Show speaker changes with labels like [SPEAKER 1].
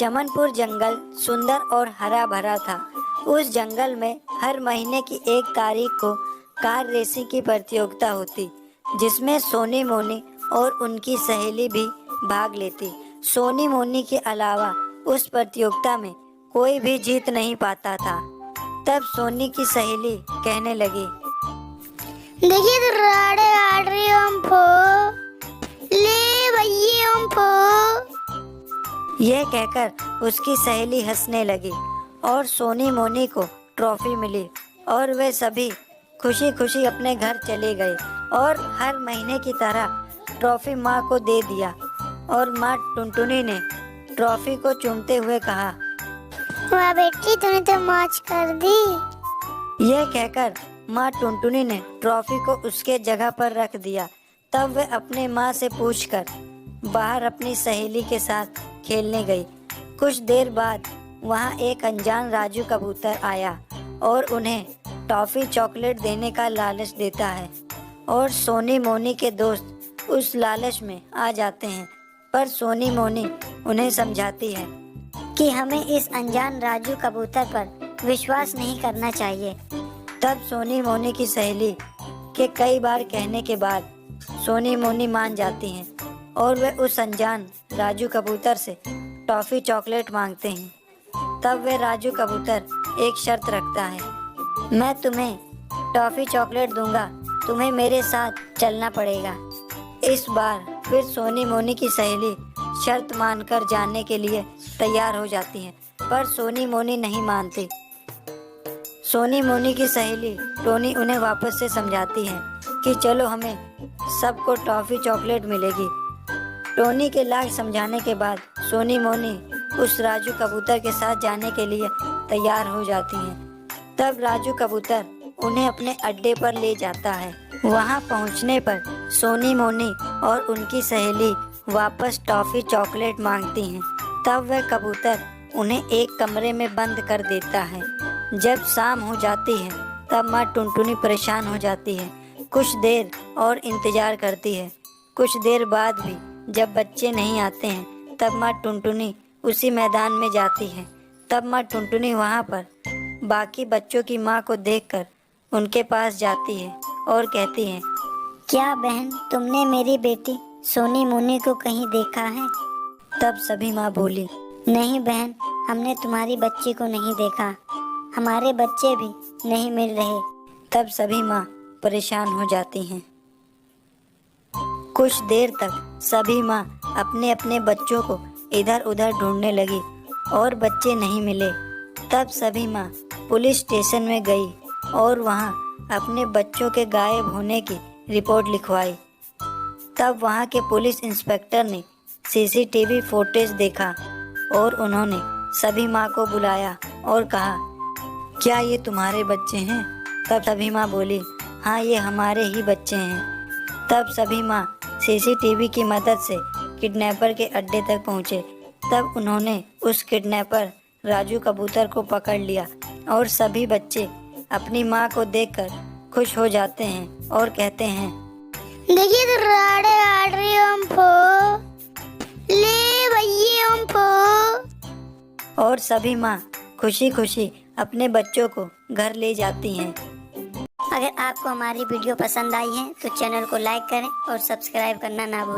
[SPEAKER 1] चमनपुर जंगल सुंदर और हरा भरा था। उस जंगल में हर महीने की 1 तारीख को कार रेसिंग की प्रतियोगिता होती, जिसमें सोनी मोनी और उनकी सहेली भी भाग लेती। सोनी मोनी के अलावा उस प्रतियोगिता में कोई भी जीत नहीं पाता था। तब सोनी की सहेली कहने लगी,
[SPEAKER 2] देखिए तो राड़े आड़ रही हमको, ले भैया हमको।
[SPEAKER 1] यह कहकर उसकी सहेली हंसने लगी और सोनी मोनी को ट्रॉफी मिली और वे सभी खुशी खुशी अपने घर चले गए और हर महीने की तरह ट्रॉफी माँ को दे दिया। और माँ टुनटुनी ने ट्रॉफी को चूमते हुए कहा,
[SPEAKER 2] वाह बेटी, तूने तो मौज कर दी।
[SPEAKER 1] यह कहकर माँ टुनटुनी ने ट्रॉफी को उसके जगह पर रख दिया। तब वह अपने माँ से पूछकर बाहर अपनी सहेली के साथ खेलने गई। कुछ देर बाद वहाँ एक अनजान राजू कबूतर आया और उन्हें टॉफी चॉकलेट देने का लालच देता है और सोनी मोनी के दोस्त उस लालच में आ जाते हैं। पर सोनी मोनी उन्हें समझाती है
[SPEAKER 2] कि हमें इस अनजान राजू कबूतर पर विश्वास नहीं करना चाहिए।
[SPEAKER 1] तब सोनी मोनी की सहेली के कई बार कहने के बाद सोनी मोनी मान जाती हैं और वे उस अनजान राजू कबूतर से टॉफी चॉकलेट मांगते हैं। तब वे राजू कबूतर एक शर्त रखता है, मैं तुम्हें टॉफी चॉकलेट दूंगा, तुम्हें मेरे साथ चलना पड़ेगा। इस बार फिर सोनी मोनी की सहेली शर्त मानकर जाने के लिए तैयार हो जाती है, पर सोनी मोनी नहीं मानती। सोनी मोनी की सहेली टोनी उन्हें वापस से समझाती है कि चलो हमें सबको टॉफी चॉकलेट मिलेगी। टोनी के लाख समझाने के बाद सोनी मोनी उस राजू कबूतर के साथ जाने के लिए तैयार हो जाती हैं। तब राजू कबूतर उन्हें अपने अड्डे पर ले जाता है। वहां पहुंचने पर सोनी मोनी और उनकी सहेली वापस टॉफी चॉकलेट मांगती हैं। तब वह कबूतर उन्हें एक कमरे में बंद कर देता है। जब शाम हो जाती है तब माँ टुनटुनी परेशान हो जाती है। कुछ देर और इंतजार करती है। कुछ देर बाद भी जब बच्चे नहीं आते हैं तब माँ टुनटुनी उसी मैदान में जाती है। तब माँ टुनटुनी वहाँ पर बाकी बच्चों की माँ को देखकर उनके पास जाती है और कहती है,
[SPEAKER 2] क्या बहन, तुमने मेरी बेटी सोनी मोनी को कहीं देखा है?
[SPEAKER 1] तब सभी माँ बोली,
[SPEAKER 2] नहीं बहन, हमने तुम्हारी बच्ची को नहीं देखा, हमारे बच्चे भी नहीं मिल रहे।
[SPEAKER 1] तब सभी माँ परेशान हो जाती हैं। कुछ देर तक सभी माँ अपने अपने बच्चों को इधर उधर ढूंढने लगी और बच्चे नहीं मिले। तब सभी माँ पुलिस स्टेशन में गई और वहाँ अपने बच्चों के गायब होने की रिपोर्ट लिखवाई। तब वहाँ के पुलिस इंस्पेक्टर ने सीसीटीवी फुटेज देखा और उन्होंने सभी माँ को बुलाया और कहा, क्या ये तुम्हारे बच्चे हैं? तब सभी माँ बोली, हाँ ये हमारे ही बच्चे हैं। तब सभी माँ सीसीटीवी की मदद से किडनैपर के अड्डे तक पहुँचे। तब उन्होंने उस किडनैपर राजू कबूतर को पकड़ लिया और सभी बच्चे अपनी माँ को देखकर खुश हो जाते हैं और कहते हैं,
[SPEAKER 2] देखिए तो राड़े आड़ रही हमको, ले भैया हमको।
[SPEAKER 1] और सभी माँ खुशी खुशी अपने बच्चों को घर ले जाती हैं।
[SPEAKER 2] अगर आपको हमारी वीडियो पसंद आई है तो चैनल को लाइक करें और सब्सक्राइब करना ना भूलें।